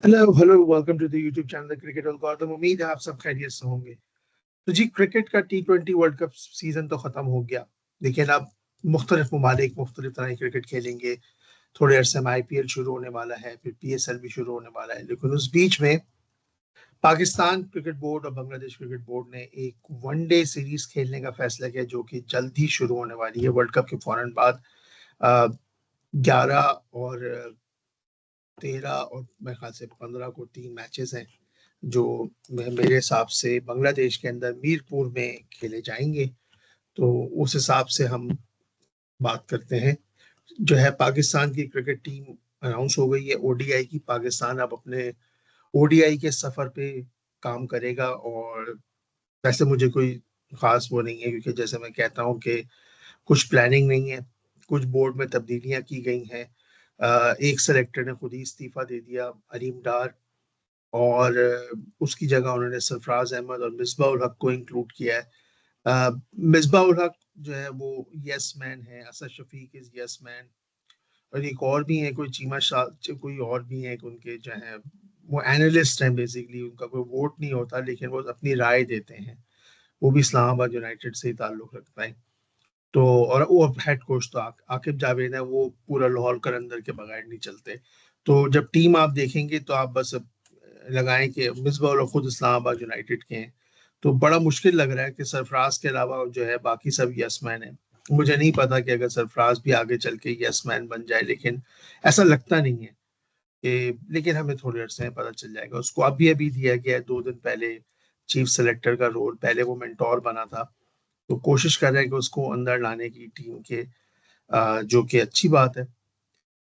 Hello hello welcome to the YouTube channel cricket algorithm. उम्मीद है आप सब खैरियत से होंगे। तो जी, क्रिकेट का T20 वर्ल्ड कप सीजन तो खत्म हो गया, लेकिन अब मुख्तलिफ ममालिक मुख्तलिफ तरह की क्रिकेट खेलेंगे। थोड़े अरसे में IPL शुरू होने वाला है, फिर PSL भी शुरू होने वाला है, लेकिन उस बीच में पाकिस्तान क्रिकेट बोर्ड और बांग्लादेश क्रिकेट बोर्ड ने एक वनडे सीरीज खेलने का फैसला किया, जो कि जल्द ही शुरू होने वाली है वर्ल्ड कप के फौरन बाद। 11 और 13 और मेरे ख्याल से 15 को 3 मैचेस हैं, जो मेरे हिसाब से बांग्लादेश के अंदर मीरपुर में खेले जाएंगे। तो उस हिसाब से हम बात करते हैं। जो है, पाकिस्तान की क्रिकेट टीम अनाउंस हो गई है ODI की। पाकिस्तान अब अपने ODI के सफर पे काम करेगा, और वैसे मुझे कोई खास वो नहीं है, क्योंकि जैसे मैं कहता हूँ कि कुछ प्लानिंग नहीं है। कुछ बोर्ड में तब्दीलियां की गई हैं। एक सेलेक्टर ने खुद ही इस्तीफा दे दिया, अलीम डार, और उसकी जगह उन्होंने सरफराज अहमद और मिसबा उल हक को इंक्लूड किया है। मिसबा उल हक जो है वो यस मैन है, Asad Shafiq is yes man, और एक और भी है कोई चीमा शाह, कोई और भी है कि उनके जो है वो एनालिस्ट हैं। बेसिकली उनका कोई वोट नहीं होता, लेकिन वो अपनी राय देते हैं। वो भी इस्लामाबाद यूनाइटेड से ही ताल्लुक रखता है। तो और वो हेड कोच तो आकिब जावेद है, वो पूरा लाहौर कलंदर के बगैर नहीं चलते। तो जब टीम आप देखेंगे तो आप बस लगाएं कि मिसबा उल हक खुद इस्लामाबाद यूनाइटेड के हैं। तो बड़ा मुश्किल लग रहा है कि सरफराज के अलावा जो है बाकी सब यस मैन है। मुझे नहीं पता कि अगर सरफराज भी आगे चल के यस मैन बन जाए, लेकिन ऐसा लगता नहीं है लेकिन हमें थोड़ी अरसे में पता चल जाएगा। उसको अभी अभी दिया गया है 2 दिन पहले चीफ सेलेक्टर का रोल। पहले वो मेंटोर बना था, तो कोशिश कर रहे हैं कि उसको अंदर लाने की टीम के, जो कि अच्छी बात है।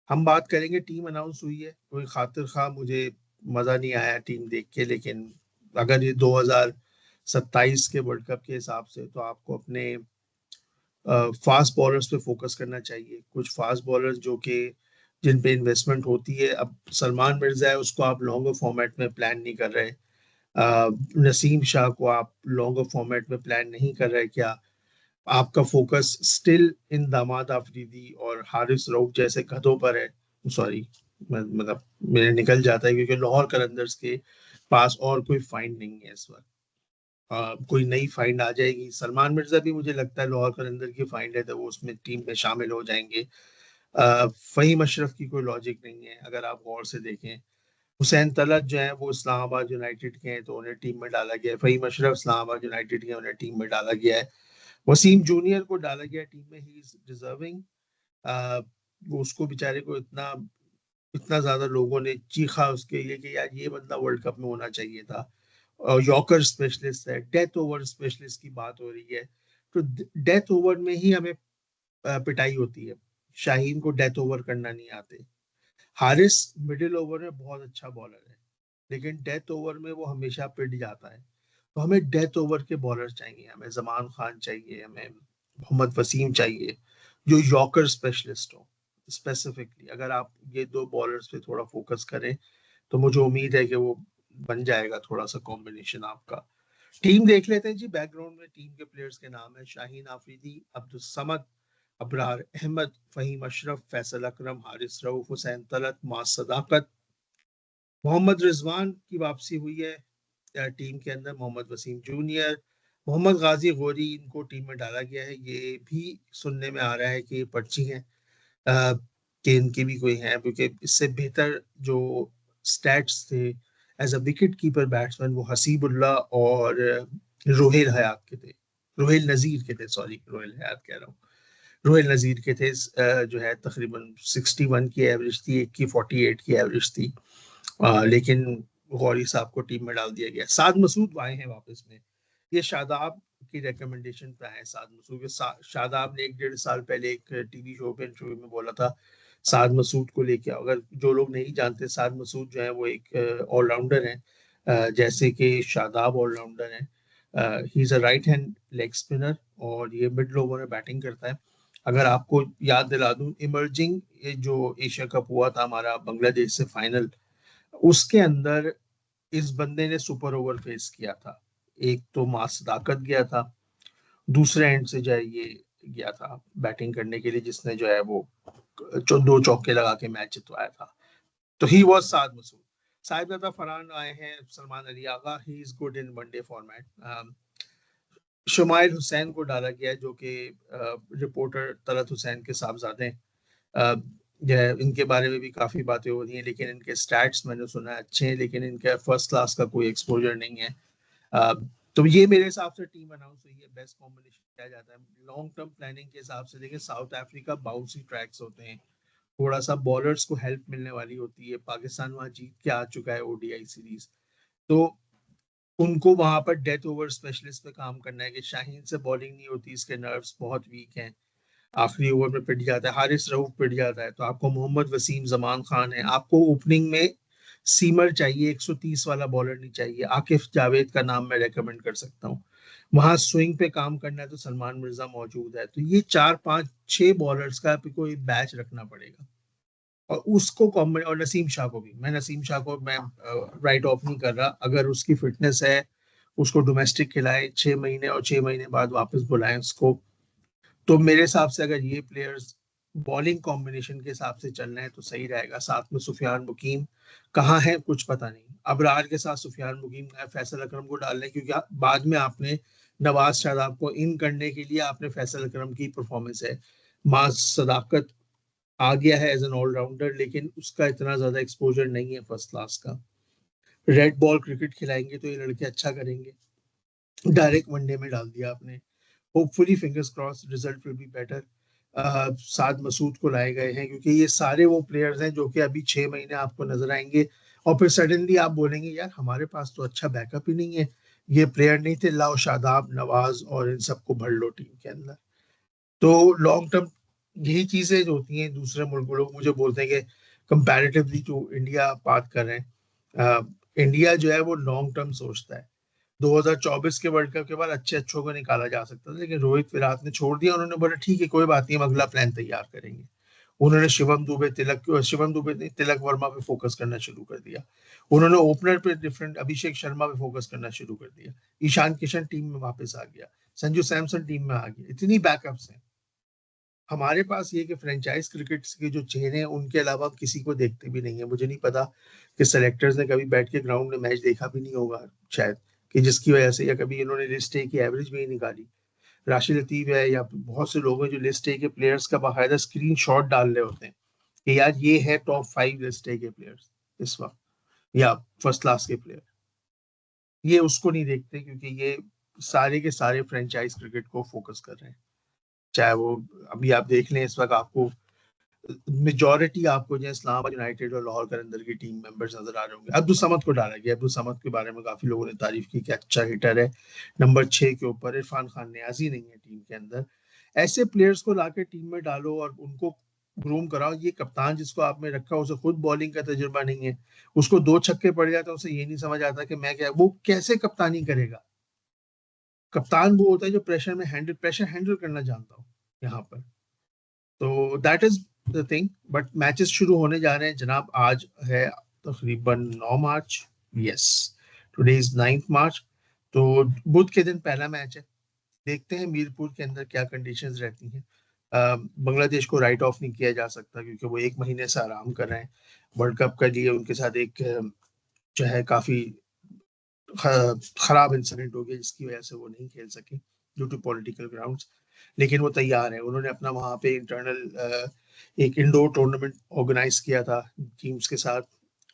हम बात करेंगे, टीम अनाउंस हुई है, कोई खातिर खा मुझे मजा नहीं आया टीम देख के, लेकिन अगर ये 2027 के वर्ल्ड कप के हिसाब से, तो आपको अपने फास्ट बॉलर्स पे फोकस करना चाहिए। कुछ फास्ट बॉलर्स जो कि जिन पे इन्वेस्टमेंट होती है। अब सलमान मिर्जा है, उसको आप लॉन्गर फॉर्मेट में प्लान नहीं कर रहे। नसीम शाह को आप लॉन्गर फॉर्मेट में प्लान नहीं कर रहे क्या? आपका फोकस स्टिल इन दामाद आफरीदी और हारिस रऊफ जैसे गधों पर है। सॉरी, मतलब मेरे निकल जाता है, क्योंकि लाहौर कलंदर्स के पास और कोई फाइंड नहीं है इस वक्त। कोई नई फाइंड आ जाएगी। सलमान मिर्जा भी मुझे लगता है लाहौर कलंदर की फाइंड है, तो वो उसमें टीम में शामिल हो जाएंगे। फहीम अशरफ की कोई लॉजिक नहीं है अगर आप गौर से देखें। हुसैन तलत जो है वो इस्लामाबाद यूनाइटेड के हैं, तो उन्हें टीम में डाला गया है। फहीम अशरफ इस्लामाबाद यूनाइटेड के, उन्हें टीम में डाला गया है। वसीम जूनियर को डाला गया टीम में, ही इज डिजर्विंग। वो उसको बेचारे को इतना इतना ज्यादा लोगों ने चीखा उसके लिए कि यार ये बंदा वर्ल्ड कप में होना चाहिए था। और यॉर्कर स्पेशलिस्ट है, डेथ ओवर स्पेशलिस्ट की बात हो रही है। तो डेथ ओवर में ही हमें पिटाई होती है। शाहीन को डेथ ओवर करना नहीं आते। हारिस मिडिल ओवर में बहुत अच्छा बॉलर है, लेकिन डेथ ओवर में वो हमेशा पिट जाता है। तो हमें डेथ ओवर के बॉलर चाहिए, हमें जमान खान चाहिए, हमें मोहम्मद वसीम चाहिए, जो यॉर्कर स्पेशलिस्ट हो। स्पेसिफिकली अगर आप ये दो बॉलर्स पे थोड़ा फोकस करें, तो मुझे उम्मीद है कि वो बन जाएगा थोड़ा सा कॉम्बिनेशन आपका। टीम देख लेते हैं जी। बैकग्राउंड में टीम के प्लेयर्स के नाम है: शाहीन आफरीदी, अब्दुल समद, अबरार अहमद, फहीम अशरफ, फैसल अकरम, हारिस रऊफ, हुसैन तलत, मास सदाकत। मोहम्मद रिजवान की वापसी हुई है टीम के अंदर। मोहम्मद वसीम जूनियर, मोहम्मद गाजी गोरी, इनको टीम में डाला गया है। ये भी सुनने में आ रहा है कि ये पर्ची हैं, अ, कि इनकी भी कोई है, क्योंकि इससे बेहतर जो स्टैट्स थे as a wicket keeper batsman, वो हसीबुल्लाह और रोहिल हयात के थे। रोहिल नजीर के थे, सॉरी, रोहिल हयात कह रहा हूँ। रोहिल नजीर के थे। जो है तकरीबन 61 की एवरेज थी, एक की 48 की एवरेज थी। लेकिन गौरी साहब को टीम में डाल दिया गया। साद मसूद आए हैं वापस में। ये शादाब की रिकमेंडेशन पे आए साद मसूद के। शादाब ने 1 डेढ़ साल पहले एक टीवी शो पे इंटरव्यू में बोला था साद मसूद को लेके। अगर जो लोग नहीं जानते, साद मसूद जो है वो एक ऑलराउंडर है, जैसे कि शादाब ऑलराउंडर है। He is a right hand leg spinner, और ये मिड ओवर में बैटिंग करता है। अगर आपको याद दिला दूं, इमर्जिंग जो एशिया कप हुआ था हमारा बांग्लादेश से फाइनल, उसके अंदर इस बंदे ने सुपर ओवर फेस किया था। एक तो मास सदाकत गया था, दूसरे एंड से जो है ये गया था बैटिंग करने के लिए, जिसने जो है वो 2 चौके लगा के मैच जितवाया था। तो ही वॉज साद मसूद। साहिबजादा फरहान आए हैं, Salman Ali Agha, he is good in one day format. Shumail Hussain को डाला गया है, जो कि रिपोर्टर तलत हुसैन के साहबजादे हैं। इनके बारे में भी काफी बातें हो रही हैं, लेकिन इनके स्टैट्स मैंने सुना है अच्छे हैं, लेकिन इनका फर्स्ट क्लास का कोई एक्सपोजर नहीं है। अ, तो ये मेरे हिसाब से टीम अनाउंस हुई है, बेस्ट कॉम्बिनेशन किया जाता है लॉन्ग टर्म प्लानिंग के हिसाब से। देखिए साउथ अफ्रीका बाउंसी ट्रैक्स होते हैं, थोड़ा सा बॉलर्स को हेल्प मिलने वाली होती है। पाकिस्तान वहां जीत के आ चुका है ओडीआई सीरीज, तो उनको वहां पर डेथ ओवर स्पेशलिस्ट पे काम करना है कि शाहीन से बॉलिंग नहीं होती, इसके नर्व्स बहुत वीक हैं, आखिरी ओवर में पिट जाता है, हारिस रऊफ पिट जाता है, तो आपको मोहम्मद वसीम, जमान खान है, आपको ओपनिंग में सीमर चाहिए, 130 वाला बॉलर नहीं चाहिए। आकिफ जावेद का नाम मैं रेकमेंड कर सकता हूँ। वहां स्विंग पे काम करना है तो सलमान मिर्जा मौजूद है। तो ये 4 5 6 बॉलर्स का आपको एक बैच रखना पड़ेगा, और उसको कॉम्बिनेट, और नसीम शाह को भी, मैं नसीम शाह को मैं राइट ऑफ नहीं कर रहा। अगर उसकी फिटनेस है, उसको डोमेस्टिक खिलाए 6 महीने, और 6 महीने बाद वापस बुलाएं उसको, तो मेरे हिसाब से अगर ये प्लेयर्स बॉलिंग कॉम्बिनेशन के हिसाब से चल रहे हैं तो सही रहेगा। साथ में सुफियान मुकीम कहाँ है कुछ पता नहीं, अबरार के साथ सुफियान मुकीम है, फैसल अकरम को डाल रहे हैं, क्योंकि बाद में आपने नवाज शादाब को इन करने के लिए आपने फैसल अकरम की परफॉर्मेंस है। माज सदाकत आ गया है एज एन ऑलराउंडर, लेकिन उसका इतना ज्यादा एक्सपोजर नहीं है फर्स्ट क्लास का। रेड बॉल क्रिकेट खिलाएंगे तो ये लड़के अच्छा करेंगे, डायरेक्ट वनडे में डाल दिया आपने। Hopefully fingers cross result will be better. Saad Masood को लाए गए हैं, क्योंकि ये सारे वो प्लेयर्स हैं जो कि अभी 6 महीने आपको नजर आएंगे, और फिर सडनली आप बोलेंगे यार हमारे पास तो अच्छा बैकअप ही नहीं है, ये प्लेयर नहीं थे, लाओ शादाब, नवाज और इन सबको भर लो टीम के अंदर। तो लॉन्ग टर्म यही चीजें जो होती हैं, दूसरे मुल्क लोग मुझे बोलते हैं कि कंपैरेटिवली जो इंडिया बात कर रहे हैं, इंडिया जो है वो लॉन्ग टर्म सोचता है। 2024 के वर्ल्ड कप के बाद अच्छे अच्छों को निकाला जा सकता था, लेकिन रोहित विराट ने छोड़ दिया। उन्होंने बोला ठीक है कोई बात नहीं, हम अगला प्लान तैयार करेंगे। उन्होंने शिवम दुबे ने तिलक वर्मा पे फोकस करना शुरू कर दिया। उन्होंने ओपनर पे डिफरेंट अभिषेक शर्मा पे फोकस करना शुरू कर दिया। ईशान किशन टीम में वापस आ गया, संजू सैमसन टीम में आ गया। इतनी बैकअप्स हैं हमारे पास, ये कि फ्रेंचाइज क्रिकेट के जो चेहरे हैं उनके अलावा हम किसी को देखते भी नहीं है। मुझे नहीं पता कि सेलेक्टर्स ने कभी बैठ के ग्राउंड में मैच देखा भी नहीं होगा शायद, कि जिसकी वजह से, या कभी इन्होंने लिस्ट ए की एवरेज भी नहीं निकाली। राशिद लतीफ है या बहुत से लोग हैं जो लिस्ट ए के प्लेयर्स का बाकायदा स्क्रीन शॉट डाल रहे होते हैं कि यार ये है टॉप 5 लिस्ट ए के प्लेयर्स इस वक्त, या फर्स्ट क्लास के प्लेयर। ये उसको नहीं देखते, क्योंकि ये सारे के सारे फ्रेंचाइज क्रिकेट को फोकस कर रहे हैं। चाहे वो अभी आप देख लें, इस वक्त आपको मेजोरिटी आपको जो है इस्लामाबाद यूनाइटेड और लाहौर कलंदर की टीम मेंबर्स नजर आ रहे होंगे। अब्दुल समद को डाला गया, अब्दुल समद के बारे में काफी लोगों ने तारीफ की कि अच्छा हिटर है। नंबर 6 के ऊपर इरफान खान नियाजी नहीं है टीम के अंदर। ऐसे प्लेयर्स को लाके टीम में डालो और उनको ग्रूम कराओ। ये कप्तान जिसको आपने रखा, उसे खुद बॉलिंग का तजुर्बा नहीं है, उसको 2 छक्के पड़ जाते हैं, उसे ये नहीं समझ आता कि मैं क्या, वो कैसे कप्तानी करेगा। कप्तान वो होता है जो प्रेशर हैंडल करना जानता हो यहाँ पर। तो that is the thing. But matches शुरू होने जा रहे हैं जनाब। आज है तकरीबन 9 मार्च, यस, टुडे इज 9 मार्च। तो बुध के दिन पहला मैच है। देखते हैं मीरपुर के अंदर क्या कंडीशंस रहती हैं। बांग्लादेश को राइट ऑफ नहीं किया जा सकता, क्योंकि वो 1 महीने से आराम कर रहे हैं। वर्ल्ड कप के लिए उनके साथ एक जो है काफी खराब इंसिडेंट हो गया, जिसकी वजह से वो नहीं खेल सके ड्यू टू पॉलिटिकल ग्राउंड्स। लेकिन वो तैयार है। उन्होंने अपना वहाँ पे इंटरनल एक इंडोर टूर्नामेंट ऑर्गेनाइज किया था टीम्स के साथ,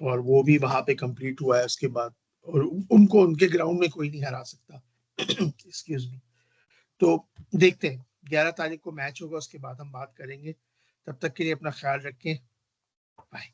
और वो भी वहाँ पे कंप्लीट हुआ है उसके बाद। और उनको उनके ग्राउंड में कोई नहीं हरा सकता। Excuse me. तो देखते हैं, 11 तारीख को मैच होगा, उसके बाद हम बात करेंगे। तब तक के लिए अपना ख्याल रखें। बाय।